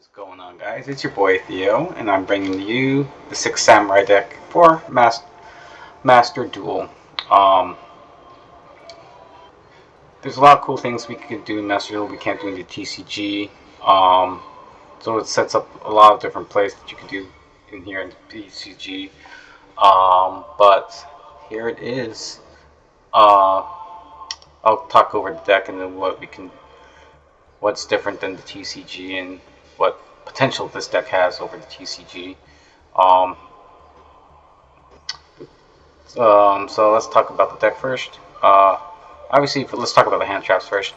What is going on, guys? It's your boy Theo, and I'm bringing you the Six Samurai deck for Master Duel. Um, there's a lot of cool things we could do in Master Duel we can't do in the TCG. So it sets up a lot of different plays that you can do in here in the TCG. But here it is. Uh, I'll talk over the deck and then what's different than the TCG and what potential this deck has over the TCG. Um, so let's talk about the deck first. Obviously, let's talk about the hand traps first.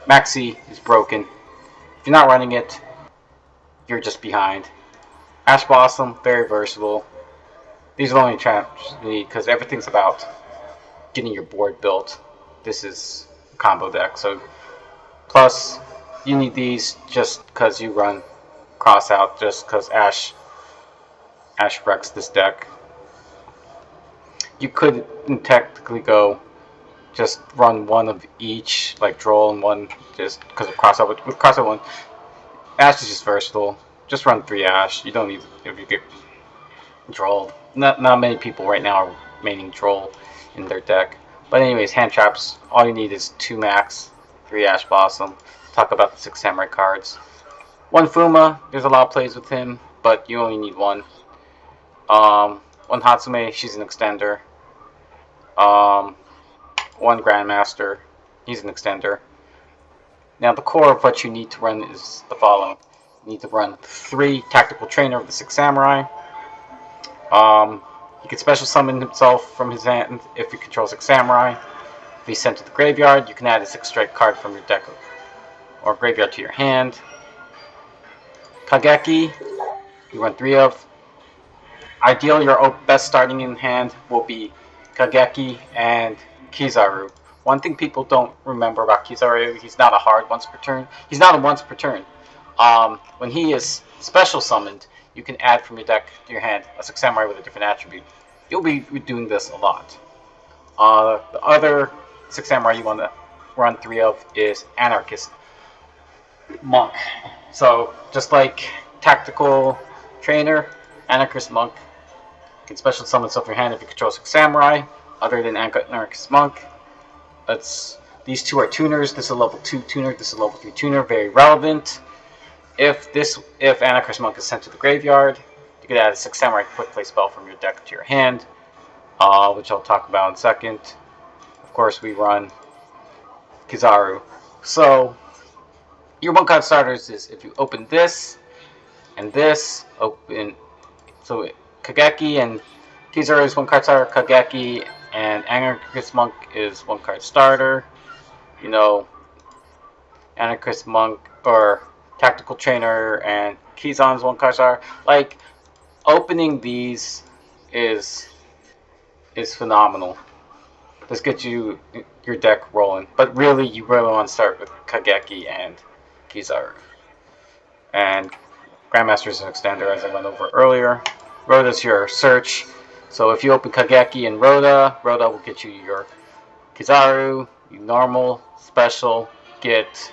Maxi is broken. If you're not running it, you're just behind. Ash Blossom, very versatile. These are the only traps you need because everything's about getting your board built. This is a combo deck, so plus you need these just because you run cross out, just because Ash wrecks this deck. You could technically go just run one of each, like Droll and one, just because of crossout. With crossout one, Ash is just versatile. Just run 3 Ash. You don't need, if you get Droll. Not many people right now are maining Droll in their deck. But anyways, hand traps. All you need is 2 Max, 3 Ash Blossom. Talk about the 6 Samurai cards. 1 Fuma. There's a lot of plays with him, but you only need 1. 1 Hatsume. She's an extender. 1 Grandmaster. He's an extender. Now the core of what you need to run is the following. You need to run 3 Tactical Trainer of the 6 Samurai. He can special summon himself from his hand if he controls 6 Samurai. If he's sent to the graveyard, you can add a 6 strike card from your deck or graveyard to your hand. Kageki, you run 3 of. Ideal, your best starting in hand will be Kageki and Kizaru. One thing people don't remember about Kizaru, he's not a hard once per turn. He's not a once per turn. When he is special summoned, you can add from your deck to your hand a 6 Samurai with a different attribute. You'll be doing this a lot. The other 6 Samurai you want to run 3 of is Anarchist Monk. So, just like Tactical Trainer, Anarchist Monk can special summon stuff from your hand if you control 6 Samurai, other than Anarchist Monk. These 2 are tuners. This is a level 2 tuner, this is a level 3 tuner, very relevant. If Anarchist Monk is sent to the graveyard, you could add a 6 Samurai quick play spell from your deck to your hand, which I'll talk about in a second. Of course, we run Kizaru. So, your 1-card starters is if you open this and this, so Kageki and Kizaru is 1-card starter, Kageki and Anarchist Monk is 1-card starter. You know, Anarchist Monk or Tactical Trainer and Kizan's 1-card starter. Like, opening these is phenomenal. This gets you your deck rolling. But really, you really want to start with Kageki and Kizaru. And Grandmaster is an extender, as I went over earlier. Rhoda's your search. So if you open Kageki and Rhoda will get you your Kizaru. You normal, special, get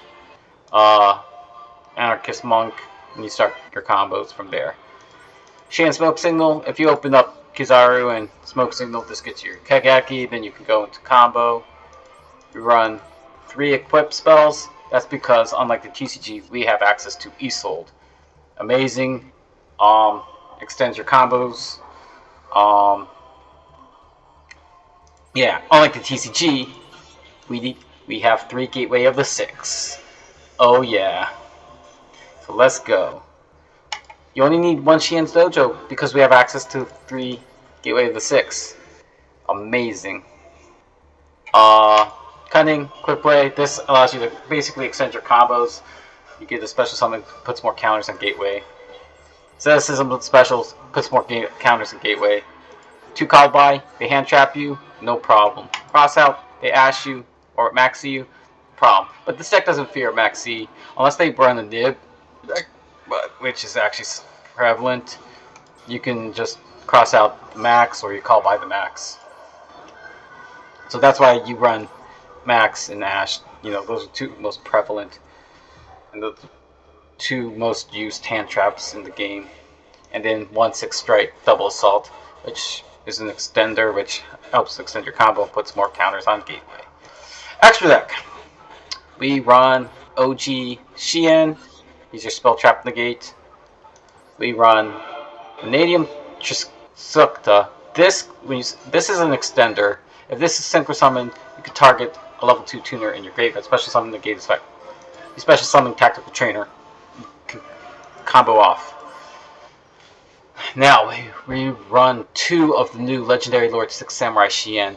Anarchist Monk, and you start your combos from there. Shan Smoke Signal, if you open up Kizaru and Smoke Signal, this gets your Kageki, then you can go into combo. You run 3 equip spells. That's because, unlike the TCG, we have access to Isolde. Amazing. Extends your combos. Yeah, unlike the TCG, we have 3 Gateway of the 6. Oh yeah. So let's go. You only need 1 Shien's Dojo because we have access to 3 Gateway of the 6. Amazing. Cunning, Quick Play. This allows you to basically extend your combos. You get a special summon, puts more counters on Gateway. Asceticism with specials, puts more counters on Gateway. 2 call by, they hand trap you, no problem. Cross out, they ash you, or maxi you, problem. But this deck doesn't fear maxi, unless they run a nib, which is actually prevalent. You can just cross out the max, or you call by the max. So that's why you run max and ash. You know, those are 2 most prevalent. And two most used hand traps in the game. And then 1/6 strike double assault, which is an extender which helps extend your combo and puts more counters on gateway. Extra deck. We run OG Shien. He's your spell trap negate. We run Vanadium Trisukta. This is an extender. If this is synchro summoned, you can target a level 2 tuner in your graveyard, special summon negate effect. You special summon Tactical Trainer. You can combo off. Now we run 2 of the new Legendary Lord 6 Samurai Shien.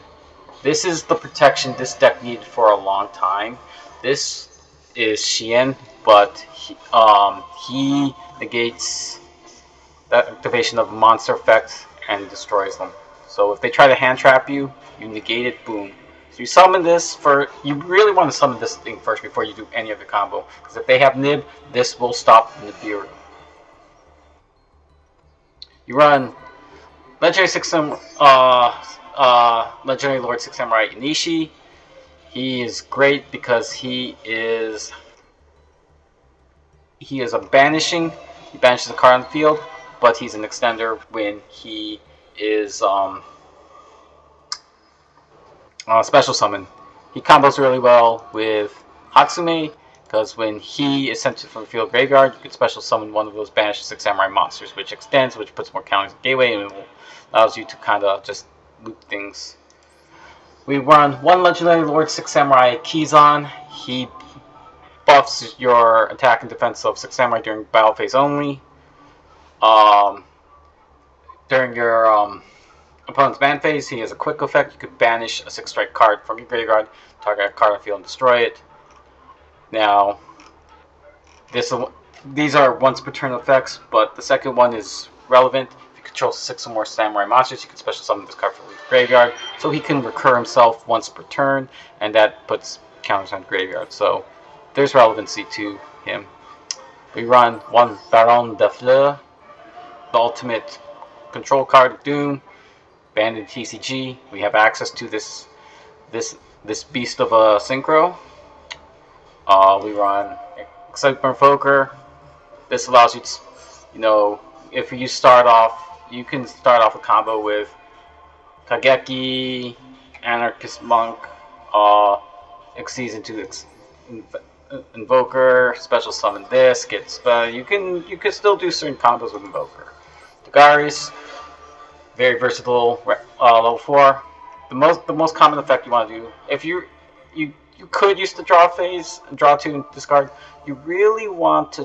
This is the protection this deck needed for a long time. This is Shien, but he negates the activation of monster effects and destroys them. So if they try to hand trap you, you negate it, boom. So you summon this you really want to summon this thing first before you do any of the combo. Because if they have Nib, this will stop Nibiru. You run Legendary Legendary Lord 6 Samurai Inishi. He is great because he is a banishing. He banishes a card on the field, but he's an extender when he is special summon. He combos really well with Hatsume, because when he is sent from the field graveyard, you can special summon one of those banished 6 Samurai monsters, which extends, which puts more counters in gateway, and allows you to kind of just loop things. We run 1 Legendary Lord 6 Samurai Kizan. He buffs your attack and defense of 6 Samurai during battle phase only. During your opponent's ban phase, he has a quick effect. You could banish a 6 strike card from your graveyard, target a card on the field, and destroy it. Now, these are once per turn effects, but the second one is relevant. If you control 6 or more Samurai monsters, you can special summon this card from the graveyard, so he can recur himself once per turn, and that puts counters on graveyard. So there's relevancy to him. We run 1 Baron de Fleur, the ultimate control card of Doom, banned in TCG. We have access to this beast of a synchro. We run Excitement Provoker. This allows you to, if you start off, you can start off a combo with Kageki, Anarchist Monk, Exceeds into Invoker, special summon this, you can still do certain combos with Invoker. Dagaris, very versatile, level 4. The most common effect you want to do, if you could use the draw phase, draw 2 and discard. You really want to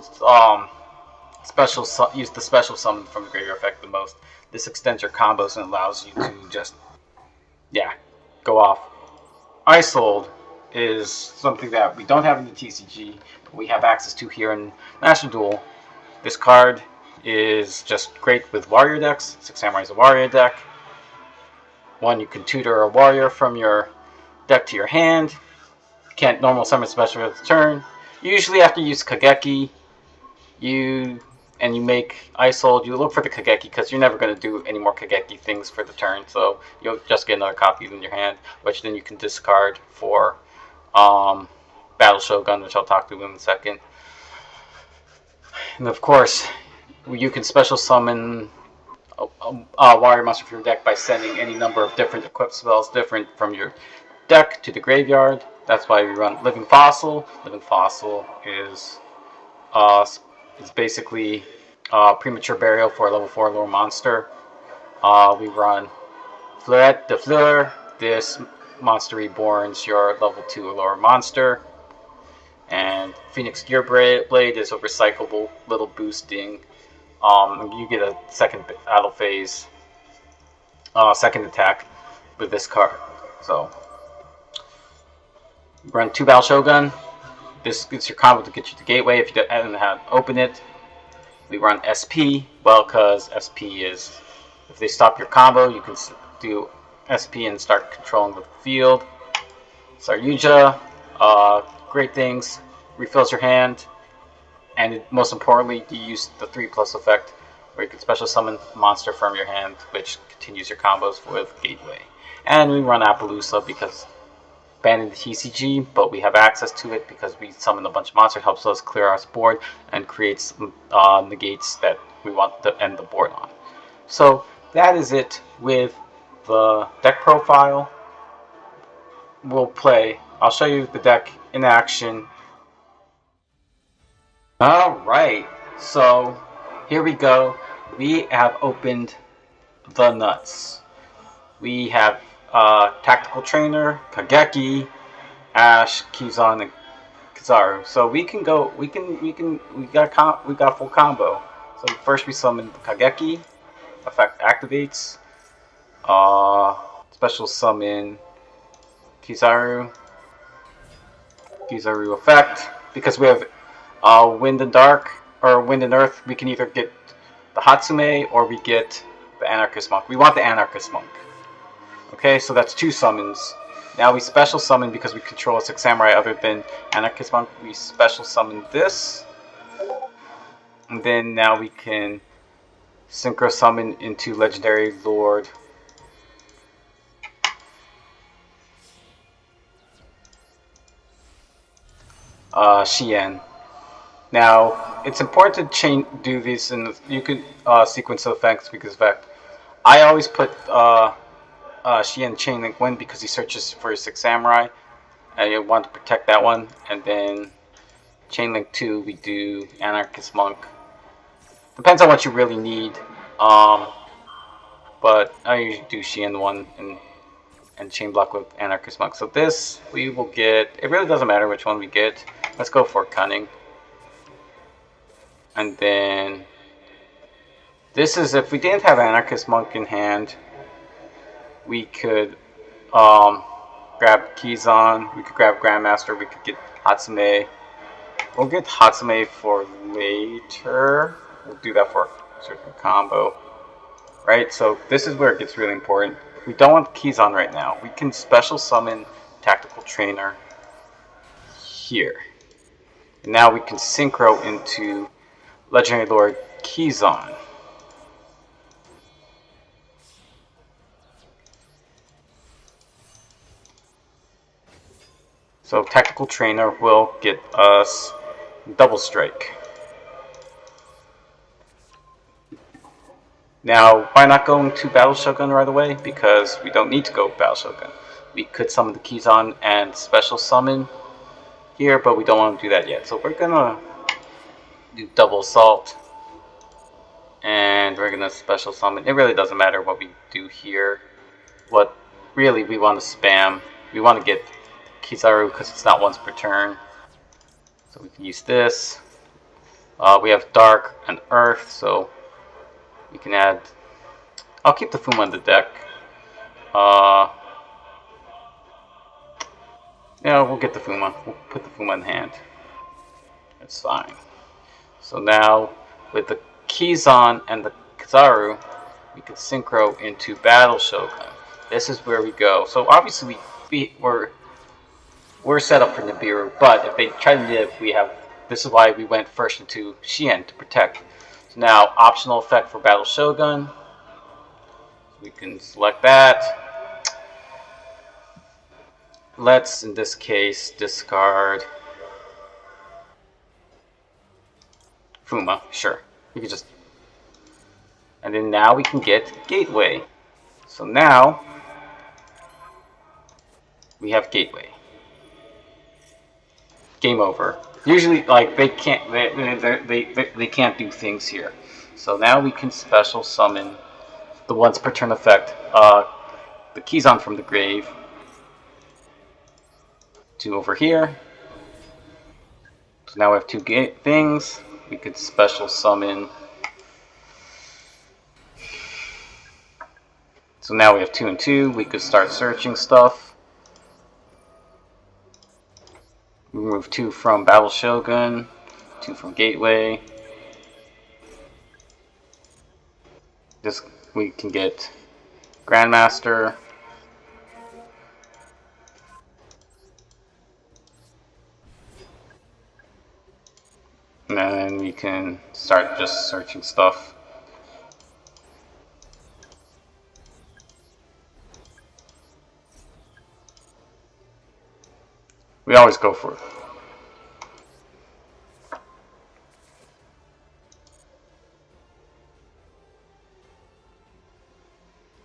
use the special summon from the graveyard effect the most. This extends your combos and allows you to just, go off. Isold is something that we don't have in the TCG, but we have access to here in Master Duel. This card is just great with warrior decks. 6 Samurai is a warrior deck. One, you can tutor a warrior from your deck to your hand. You can't normal summon special for the turn. Usually after you use Kageki, you make Isold, you look for the Kageki because you're never going to do any more Kageki things for the turn, so you'll just get another copy in your hand, which then you can discard for Battle Shogun, which I'll talk to in a second. And of course, you can special summon a warrior monster from your deck by sending any number of different equipped spells different from your deck to the graveyard. That's why we run Living Fossil. Living Fossil is basically premature burial for a level 4 lower monster. We run Fleurette de Fleur. This monster reborns your level 2 or lower monster. And Phoenix Gearblade is a recyclable little boosting. You get a second battle phase, second attack with this card. So run 2 Battle Shogun. This gets your combo to get you to Gateway if you haven't had open it. We run SP, because SP is, if they stop your combo, you can do SP and start controlling the field. Saryuja, great things, refills your hand, and most importantly, you use the 3+ effect, where you can special summon a monster from your hand, which continues your combos with Gateway. And we run Appaloosa because abandoned the TCG, but we have access to it because we summon a bunch of monsters. Helps us clear our board and creates negates that we want to end the board on. So that is it with the deck profile. We'll play. I'll show you the deck in action. Alright, so here we go. We have opened the nuts. We have Tactical Trainer, Kageki, Ash, Kizan, and Kizaru. So we can go. We got full combo. So first we summon the Kageki. Effect activates. Special summon Kizaru. Kizaru effect. Because we have Wind and Dark or Wind and Earth, we can either get the Hatsume or we get the Anarchist Monk. We want the Anarchist Monk. Okay, so that's 2 summons. Now we special summon because we control a 6 samurai other than Anarchist Monk. We special summon this. And then now we can synchro summon into Legendary Lord Shien. Now it's important to do these in you could sequence of effects because effect. I always put Shien Chain Link 1 because he searches for his 6 samurai and you want to protect that one, and then Chain Link 2 we do Anarchist Monk. Depends on what you really need, but I usually do Shien 1 and Chain Block with Anarchist Monk. So this we will get, it really doesn't matter which one we get. Let's go for Cunning. And then this is if we didn't have Anarchist Monk in hand, we could grab Kizan, we could grab Grandmaster, we could get Hatsume. We'll get Hatsume for later. We'll do that for a certain combo. Right, so this is where it gets really important. We don't want Kizan right now. We can special summon Tactical Trainer here. And now we can synchro into Legendary Lord Kizan. So Tactical Trainer will get us Double Strike. Now, why not go into Battle Shogun right away? Because we don't need to go Battle Shogun. We could summon the Kizan and special summon here, but we don't want to do that yet. So we're gonna do Double Assault, and we're gonna special summon. It really doesn't matter what we do here. What really we want to spam, we want to get Kizaru because it's not once per turn. So we can use this. We have Dark and Earth, so we can add. I'll keep the Fuma in the deck. Yeah, we'll get the Fuma. We'll put the Fuma in hand. That's fine. So now, with the Kizan and the Kizaru, we can synchro into Battle Shogun. This is where we go. So obviously we're set up for Nibiru, but if they try to nib, we have. This is why we went first into Shien to protect. So now, optional effect for Battle Shogun. We can select that. Let's, in this case, discard Fuma. Sure, we can just, and then now we can get Gateway. So now we have Gateway. Game over. Usually, like they can't, they can't do things here. So now we can special summon the once per turn effect, the Kizan from the grave, to over here. So now we have 2 things. We could special summon. So now we have 2 and 2. We could start searching stuff. Remove 2 from Battle Shogun, 2 from Gateway. This we can get Grandmaster. And then we can start just searching stuff. We always go for it.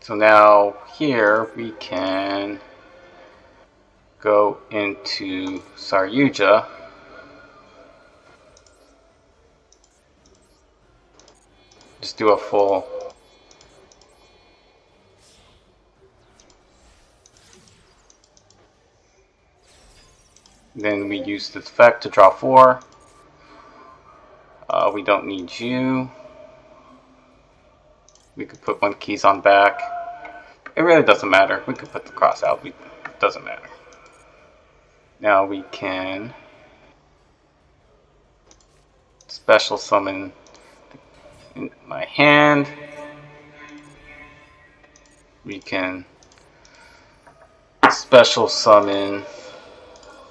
So now here we can go into Saryuja. Just do a full. Then we use the effect to draw 4. We don't need you. We could put 1 keys on back. It really doesn't matter. We could put the cross out. It doesn't matter. Now we can special summon in my hand. We can special summon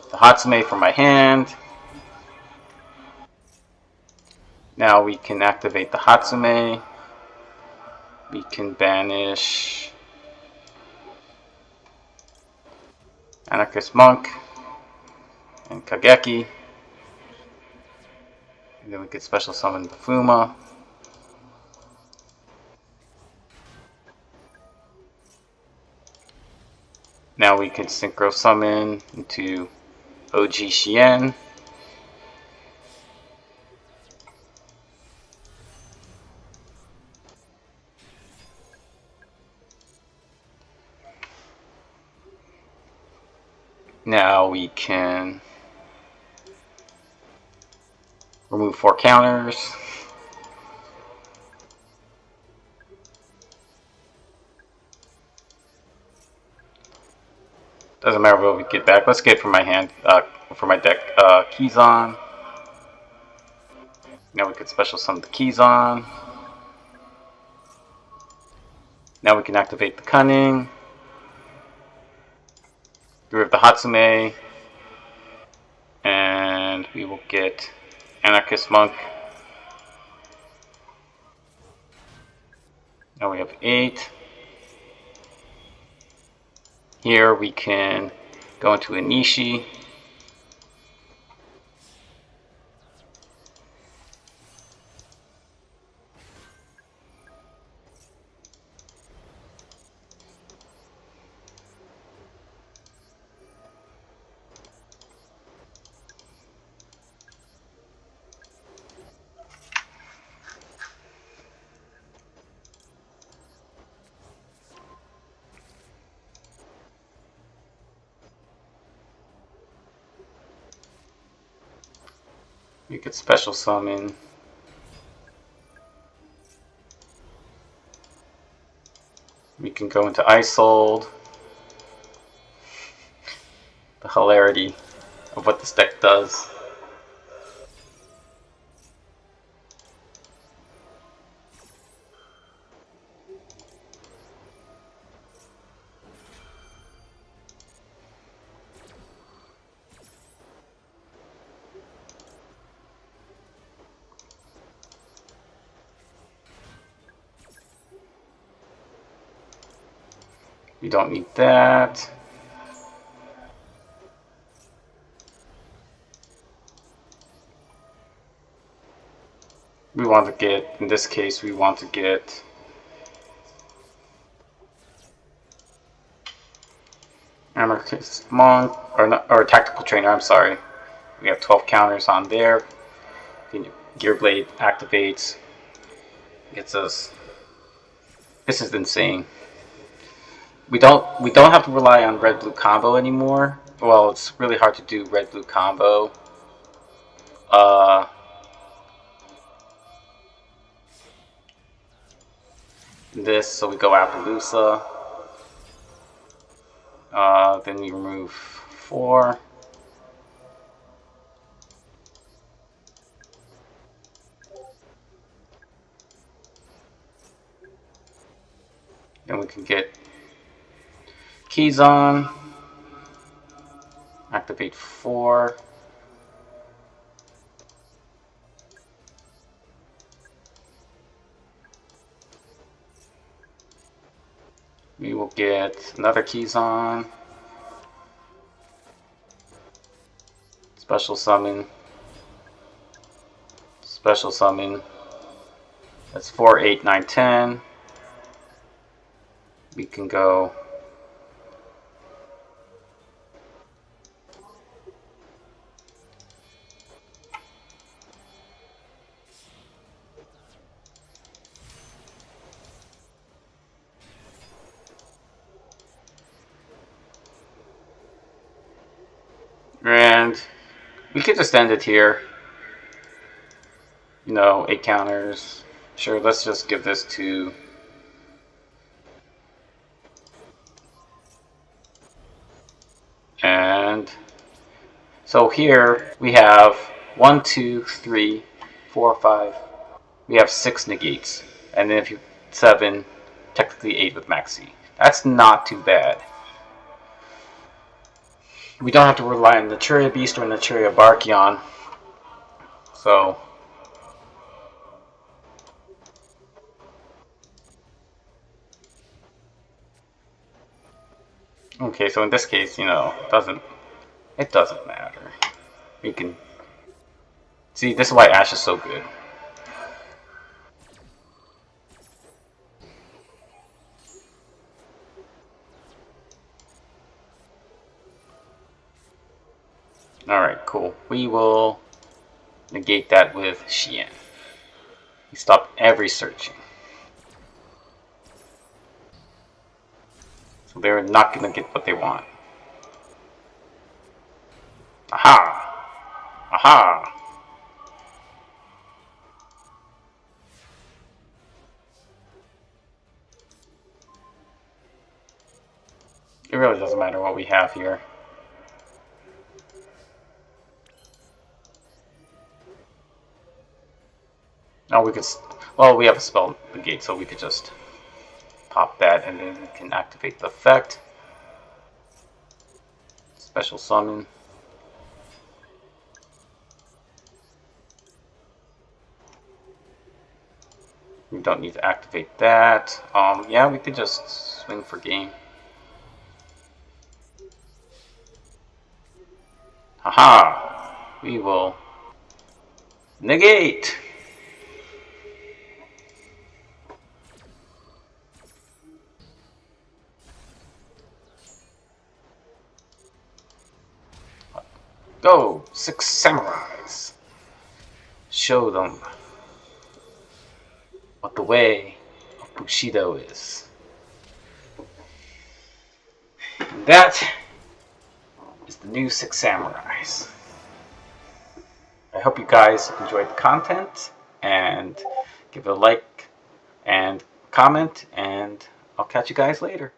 the Hatsume from my hand. Now we can activate the Hatsume. We can banish Anarchist Monk and Kageki. And then we could special summon the Fuma. Now we can synchro summon into OG Shien. Now we can remove 4 counters. Doesn't matter what we get back. Let's get from my hand, from my deck, Keyzon. Now we could special summon the Keyzon. Now we can activate the Cunning. Get rid of the Hatsume. And we will get Anarchist Monk. Now we have 8. Here we can go into Inishi. You could special summon we can go into Isold. The hilarity of what this deck does. We don't need that. We want to get, in this case, we want to get Anarchist Monk, or Tactical Trainer, I'm sorry. We have 12 counters on there. Gear Blade activates. Gets us. This is insane. We don't have to rely on red blue combo anymore. Well, it's really hard to do red blue combo. This, so we go Appaloosa. Then we remove 4. Then we can get Keyzon. Activate 4. We will get another Keyzon. Special summon. Special summon. That's 4, 8, 9, 10. We can go and we could just end it here. You know, 8 counters. Sure, let's just give this to and so here we have 1, 2, 3, 4, 5. We have 6 negates. And then if you 7, technically 8 with Maxi. That's not too bad. We don't have to rely on Naturia Beast or Naturia Barkion. So okay, so in this case, you know, it doesn't matter. We can see, this is why Ash is so good. Alright, cool. We will negate that with Xian. We stop every searching. So they're not going to get what they want. Aha! Aha! It really doesn't matter what we have here. Oh, we could... Well, we have a spell negate, so we could just pop that and then we can activate the effect. Special summon. We don't need to activate that. Yeah, we could just swing for game. Haha! We will negate! Go! 6 samurais! Show them what the way of Bushido is. And that is the new 6 samurais. I hope you guys enjoyed the content, and give it a like and comment, and I'll catch you guys later.